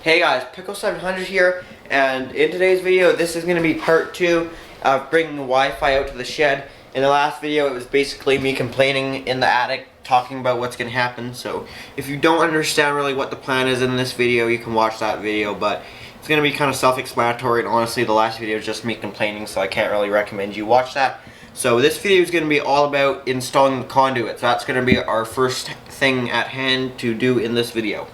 Hey guys, Pickle700 here, and in today's video, this is going to be part 2 of bringing the Wi-Fi out to the shed. In the last video, it was basically me complaining in the attic, talking about what's going to happen. So, if you don't understand really what the plan is in this video, you can watch that video, but it's going to be kind of self-explanatory, and honestly, the last video is just me complaining, so I can't really recommend you watch that. So, this video is going to be all about installing the conduits. That's going to be our first thing at hand to do in this video.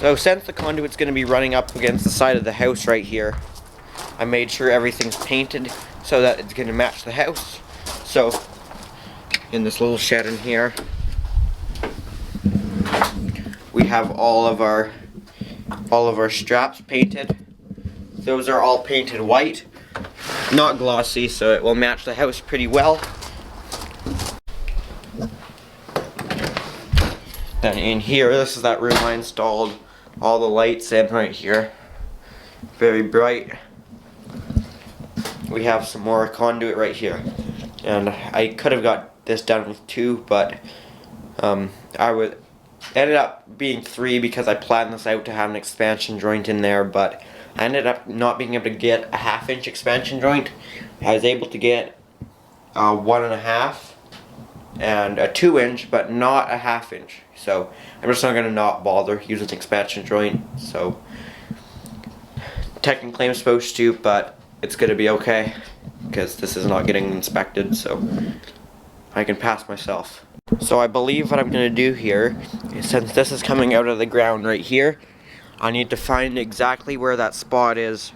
So since the conduit's going to be running up against the side of the house right here, I made sure everything's painted so that it's going to match the house. So in this little shed in here, we have all of our straps painted. Those are all painted white, not glossy, so it will match the house pretty well. Then in here, this is that room I installed all the lights in right here. Very bright. We have some more conduit right here. And I could have got this done with 2, but ended up being 3 because I planned this out to have an expansion joint in there, but I ended up not being able to get a 1/2 inch expansion joint. I was able to get 1.5 and a 2 inch, but not a 1/2 inch. So I'm just not gonna not bother using the expansion joint. So technically I'm supposed to, but it's gonna be okay because this is not getting inspected, so I can pass myself. So I believe what I'm gonna do here is, since this is coming out of the ground right here, I need to find exactly where that spot is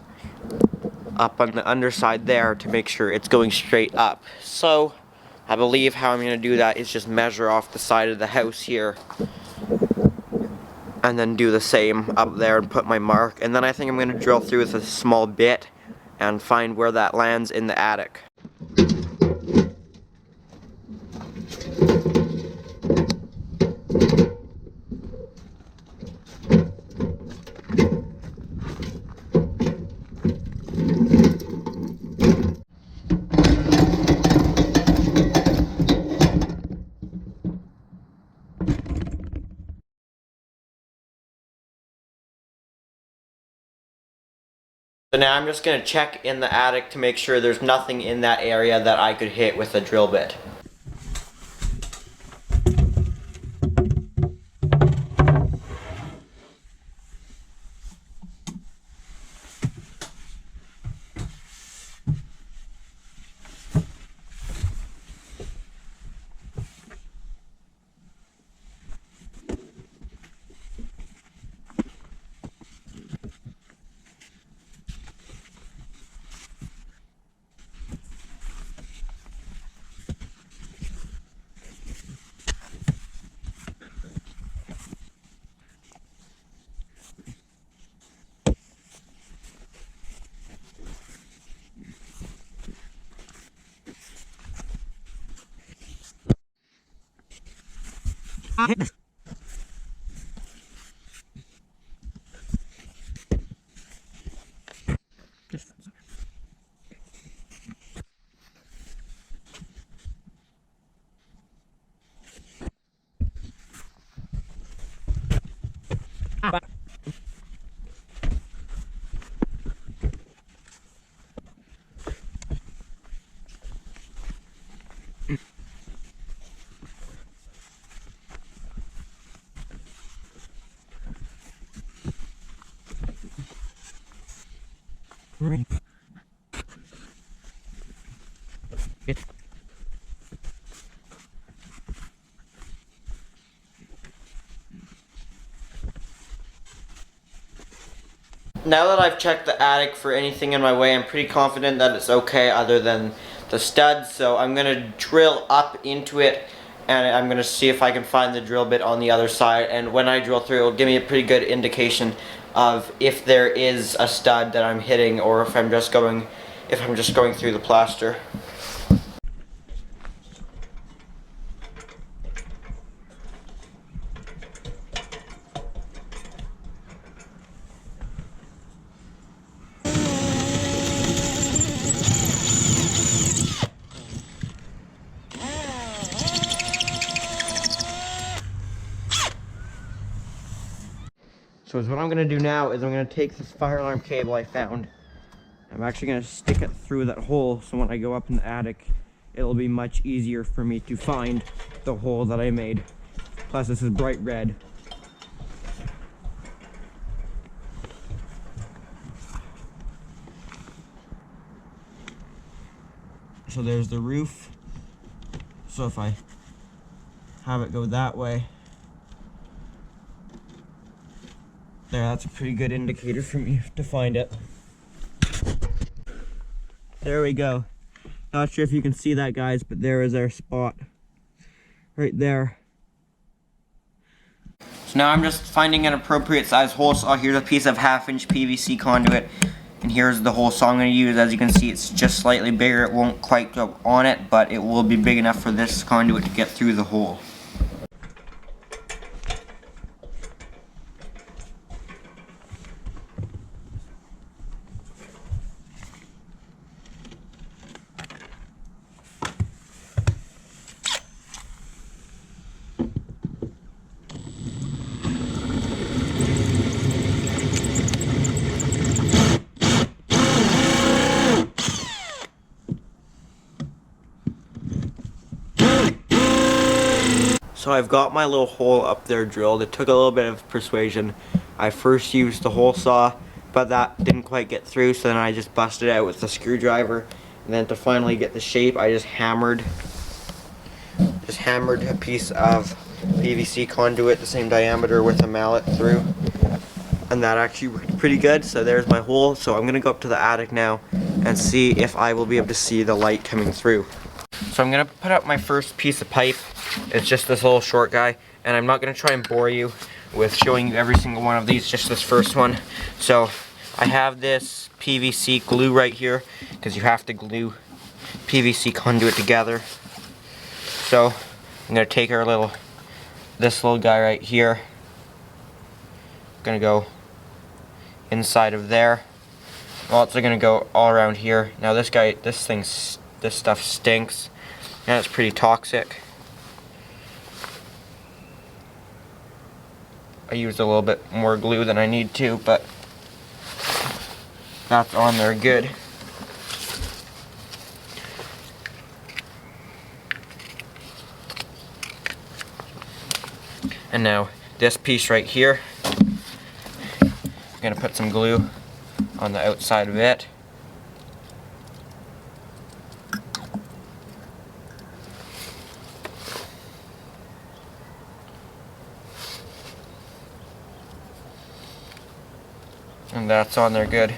up on the underside there to make sure it's going straight up. So I believe how I'm going to do that is just measure off the side of the house here and then do the same up there and put my mark, and then I think I'm going to drill through with a small bit and find where that lands in the attic. So now I'm just going to check in the attic to make sure there's nothing in that area that I could hit with a drill bit. Now that I've checked the attic for anything in my way, I'm pretty confident that it's okay other than the studs. So I'm going to drill up into it, and I'm going to see if I can find the drill bit on the other side. And when I drill through, it'll give me a pretty good indication of if there is a stud that I'm hitting, or if I'm just going through the plaster. So what I'm going to do now is I'm going to take this fire alarm cable I found. I'm actually going to stick it through that hole, so when I go up in the attic, it'll be much easier for me to find the hole that I made. Plus this is bright red. So there's the roof. So if I have it go that way, there, that's a pretty good indicator for me to find it. There we go. Not sure if you can see that, guys, but there is our spot. Right there. So now I'm just finding an appropriate size hole saw. Here's a piece of 1/2-inch PVC conduit. And here's the hole saw I'm going to use. As you can see, it's just slightly bigger. It won't quite go on it, but it will be big enough for this conduit to get through the hole. So I've got my little hole up there drilled. It took a little bit of persuasion. I first used the hole saw, but that didn't quite get through, so then I just busted it out with the screwdriver. And then to finally get the shape, I just hammered a piece of PVC conduit the same diameter with a mallet through. And that actually worked pretty good. So there's my hole. So I'm gonna go up to the attic now and see if I will be able to see the light coming through. So I'm gonna put up my first piece of pipe. It's just this little short guy, and I'm not gonna try and bore you with showing you every single one of these, just this first one. So I have this PVC glue right here, because you have to glue PVC conduit together. So I'm gonna take this little guy right here. Gonna go inside of there. I'm also gonna go all around here. Now this stuff stinks, and it's pretty toxic. I used a little bit more glue than I need to, but that's on there good. And now this piece right here, I'm gonna put some glue on the outside of it. And that's on there good.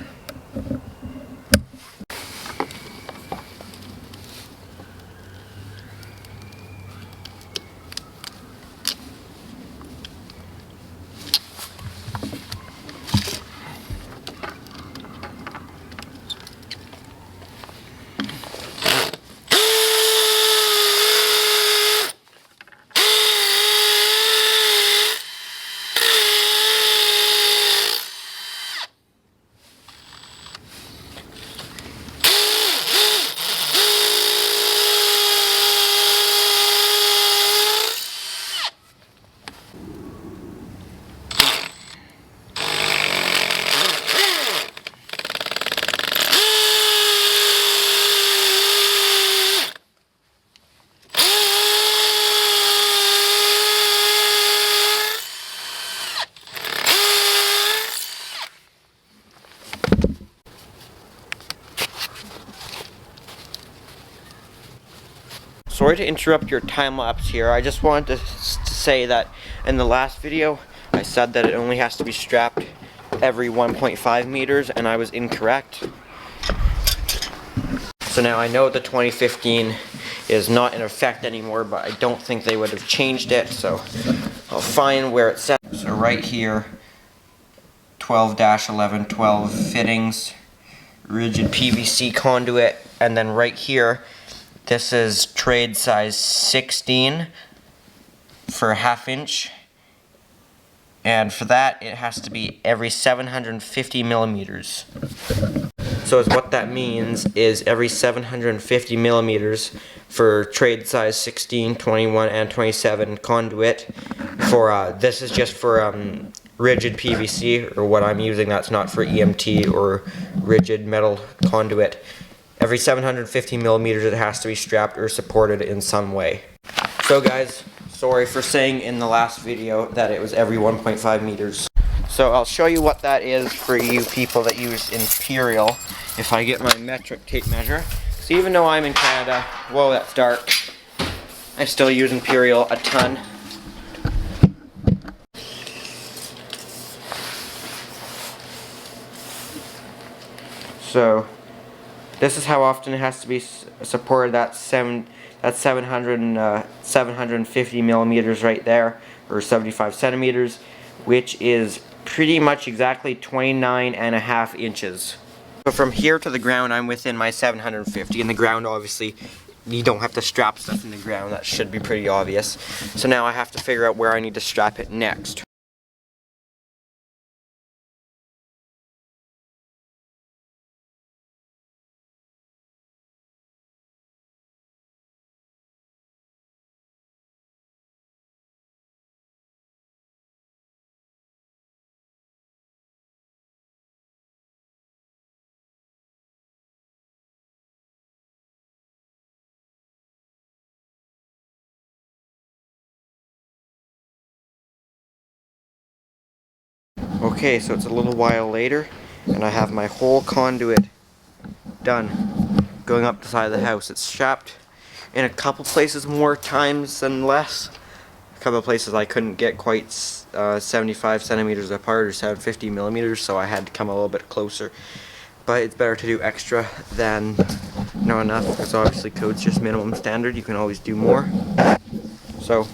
Sorry to interrupt your time lapse here. I just wanted to say that in the last video I said that it only has to be strapped every 1.5 meters, and I was incorrect. So now I know the 2015 is not in effect anymore, but I don't think they would have changed it, so I'll find where it's set. So right here, 12-1112 fittings, rigid PVC conduit, and then right here, this is trade size 16 for 1/2 inch, and for that it has to be every 750 millimeters. So what that means is every 750 millimeters for trade size 16, 21, and 27 conduit. For this is just for rigid PVC, or what I'm using that's not for EMT or rigid metal conduit. Every 750 millimeters it has to be strapped or supported in some way. So guys, sorry for saying in the last video that it was every 1.5 meters. So I'll show you what that is for you people that use imperial if I get my metric tape measure. So even though I'm in Canada, whoa, that's dark, I still use imperial a ton. So this is how often it has to be supported. That's 750 millimeters right there, or 75 centimeters, which is pretty much exactly 29.5 inches. So from here to the ground, I'm within my 750. In the ground, obviously, you don't have to strap stuff in the ground. That should be pretty obvious. So now I have to figure out where I need to strap it next. Okay, so it's a little while later, and I have my whole conduit done going up the side of the house. It's strapped in a couple places more times than less. A couple of places I couldn't get quite 75 centimeters apart, or 750 millimeters, so I had to come a little bit closer. But it's better to do extra than not enough, because obviously code's just minimum standard. You can always do more. So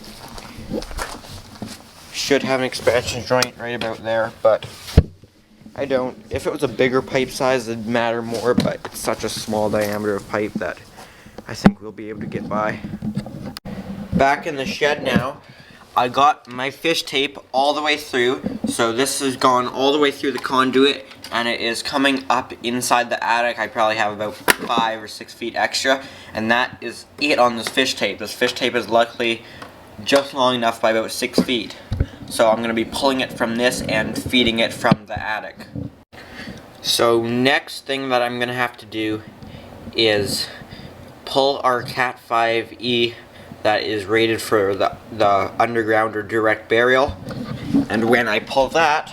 should have an expansion joint right about there, but I don't. If it was a bigger pipe size, it'd matter more, but it's such a small diameter of pipe that I think we'll be able to get by. Back in the shed now, I got my fish tape all the way through, so this has gone all the way through the conduit, and it is coming up inside the attic. I probably have about 5 or 6 feet extra, and that is it on this fish tape. This fish tape is luckily just long enough by about 6 feet. So I'm going to be pulling it from this and feeding it from the attic. So next thing that I'm going to have to do is pull our Cat 5e that is rated for the underground or direct burial. And when I pull that,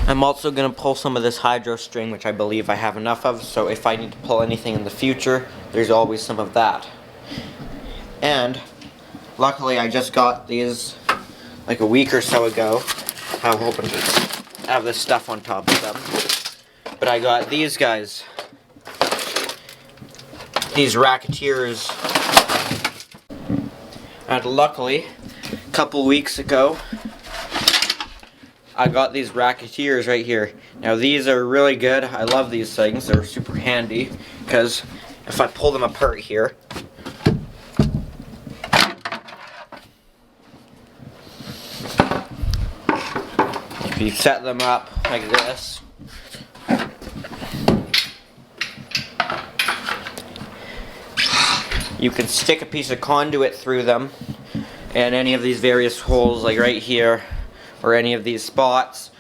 I'm also going to pull some of this hydro string, which I believe I have enough of. So if I need to pull anything in the future, there's always some of that. And luckily, I just got these like a week or so ago. I'm hoping to have this stuff on top of them. But I got these guys. These racketeers. And luckily, a couple weeks ago, I got these racketeers right here. Now these are really good. I love these things. They're super handy because if I pull them apart here, you set them up like this. You can stick a piece of conduit through them and any of these various holes, like right here, or any of these spots,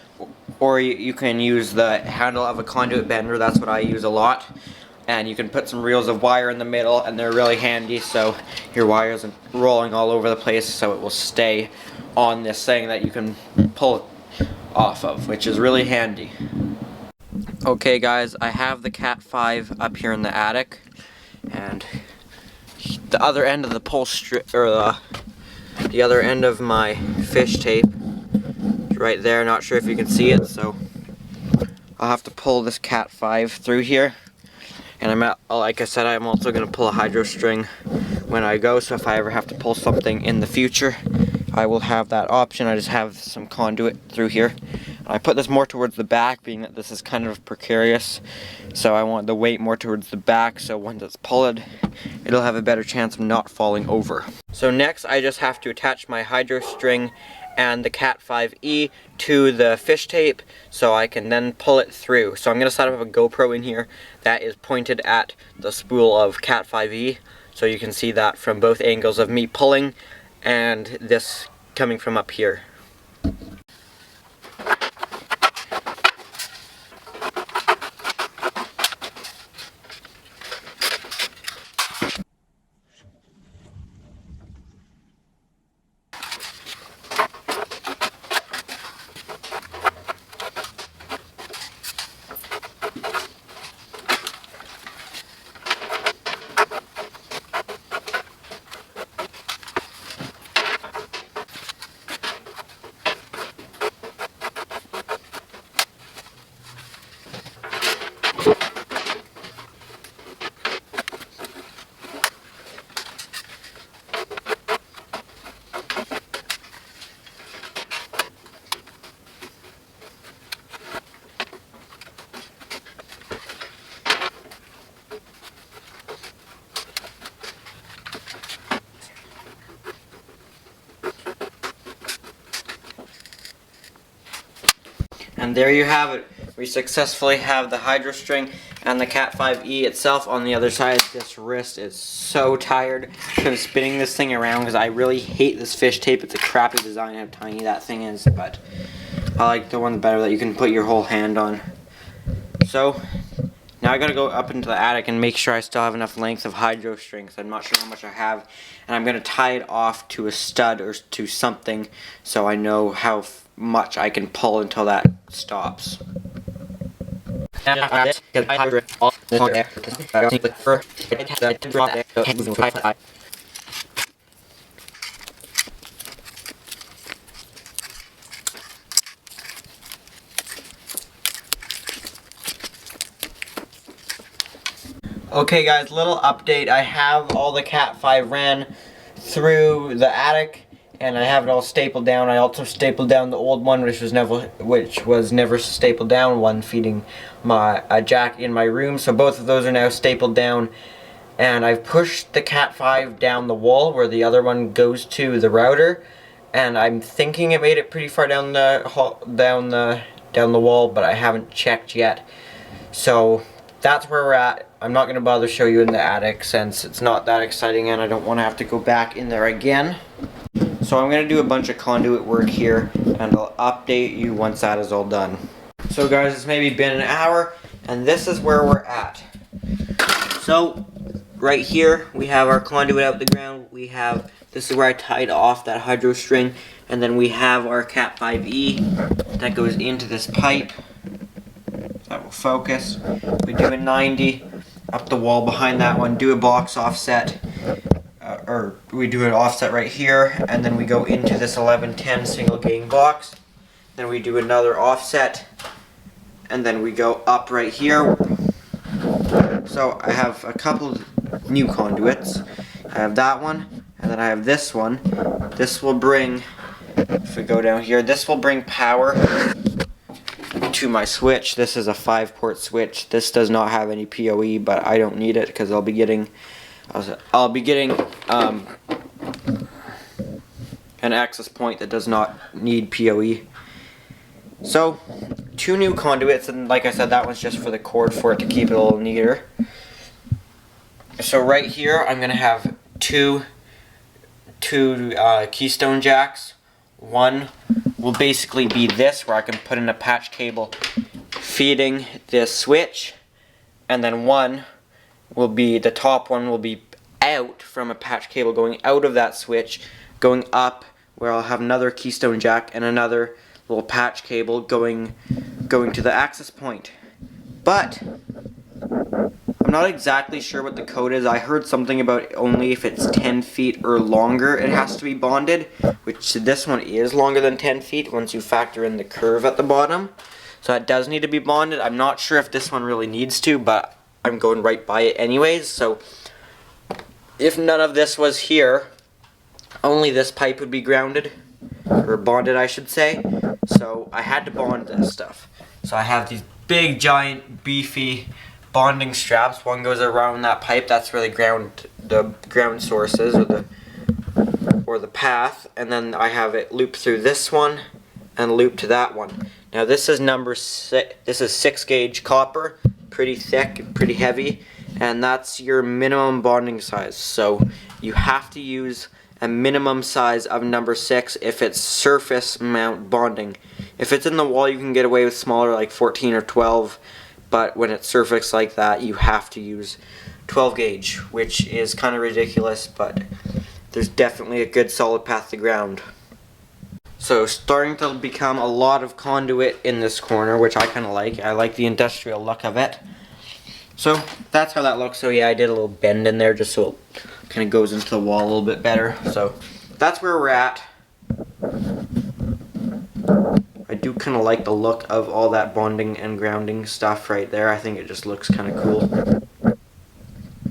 or you can use the handle of a conduit bender. That's what I use a lot. And you can put some reels of wire in the middle, and they're really handy, so your wire isn't rolling all over the place, so it will stay on this thing that you can pull off of, which is really handy. Okay guys, I have the Cat 5 up here in the attic, and the other end of the pull strip, or the other end of my fish tape is right there. Not sure if you can see it, so I'll have to pull this Cat 5 through here. And like I said, I'm also going to pull a hydro string when I go, so if I ever have to pull something in the future, I will have that option. I just have some conduit through here. I put this more towards the back, being that this is kind of precarious, so I want the weight more towards the back, so once it's pulled, it'll have a better chance of not falling over. So next, I just have to attach my hydro string and the Cat 5e to the fish tape, so I can then pull it through. So I'm going to set up a GoPro in here that is pointed at the spool of Cat 5e, so you can see that from both angles of me pulling and this coming from up here. And there you have it. We successfully have the hydro string and the Cat 5e itself. On the other side, this wrist is so tired from spinning this thing around because I really hate this fish tape. It's a crappy design how tiny that thing is, but I like the one better that you can put your whole hand on. So now I gotta go up into the attic and make sure I still have enough length of hydro string, because I'm not sure how much I have, and I'm gonna tie it off to a stud or to something so I know how much I can pull until that stops. Okay guys, little update. I have all the Cat 5 ran through the attic and I have it all stapled down. I also stapled down the old one which was never stapled down, one feeding my jack in my room. So both of those are now stapled down, and I've pushed the Cat 5 down the wall where the other one goes to the router, and I'm thinking it made it pretty far down the wall, but I haven't checked yet. So that's where we're at. I'm not going to bother show you in the attic since it's not that exciting and I don't want to have to go back in there again. So I'm going to do a bunch of conduit work here and I'll update you once that is all done. So guys, it's maybe been an hour and this is where we're at. So right here we have our conduit out the ground. This is where I tied off that hydro string, and then we have our Cat 5e that goes into this pipe. That will focus. We do a 90 up the wall behind that one, do a box offset, or we do an offset right here, and then we go into this 1110 single gang box. Then we do another offset, and then we go up right here. So I have a couple new conduits. I have that one, and then I have this one. This will bring, if we go down here, this will bring power to my switch. This is a 5-port switch. This does not have any PoE, but I don't need it because I'll be getting an access point that does not need PoE. So 2 new conduits, and like I said, that one's just for the cord for it to keep it a little neater. So right here I'm gonna have two keystone jacks. One will basically be this, where I can put in a patch cable feeding this switch, and then one will be, the top one will be out from a patch cable going out of that switch, going up where I'll have another keystone jack and another little patch cable going to the access point. But I'm not exactly sure what the code is. I heard something about only if it's 10 feet or longer it has to be bonded, which this one is longer than 10 feet once you factor in the curve at the bottom. So it does need to be bonded. I'm not sure if this one really needs to, but I'm going right by it anyways. So if none of this was here, only this pipe would be grounded, or bonded I should say. So I had to bond this stuff. So I have these big giant beefy bonding straps. One goes around that pipe, that's where the ground source is, or the path, and then I have it loop through this one and loop to that one. Now this is this is 6 gauge copper, pretty thick, pretty heavy, and that's your minimum bonding size. So you have to use a minimum size of number 6 if it's surface mount bonding. If it's in the wall you can get away with smaller, like 14 or 12, but when it's surface like that you have to use 12 gauge, which is kind of ridiculous, but there's definitely a good solid path to ground. So starting to become a lot of conduit in this corner, which I kind of like. I like the industrial look of it. So that's how that looks. So yeah, I did a little bend in there just so it kind of goes into the wall a little bit better. So that's where we're at. I do kind of like the look of all that bonding and grounding stuff right there. I think it just looks kind of cool.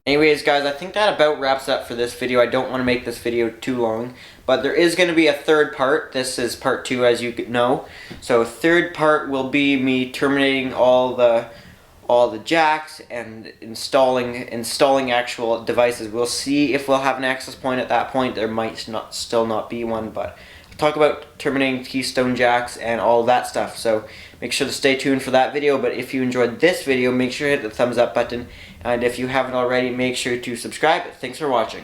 Anyways guys, I think that about wraps up for this video. I don't want to make this video too long, but there is going to be a third part. This is part 2, as you know. So third part will be me terminating all the jacks and installing actual devices. We'll see if we'll have an access point at that point. There might still not be one, but talk about terminating keystone jacks and all that stuff. So make sure to stay tuned for that video. But if you enjoyed this video, make sure to hit the thumbs up button, and if you haven't already, make sure to subscribe. Thanks for watching.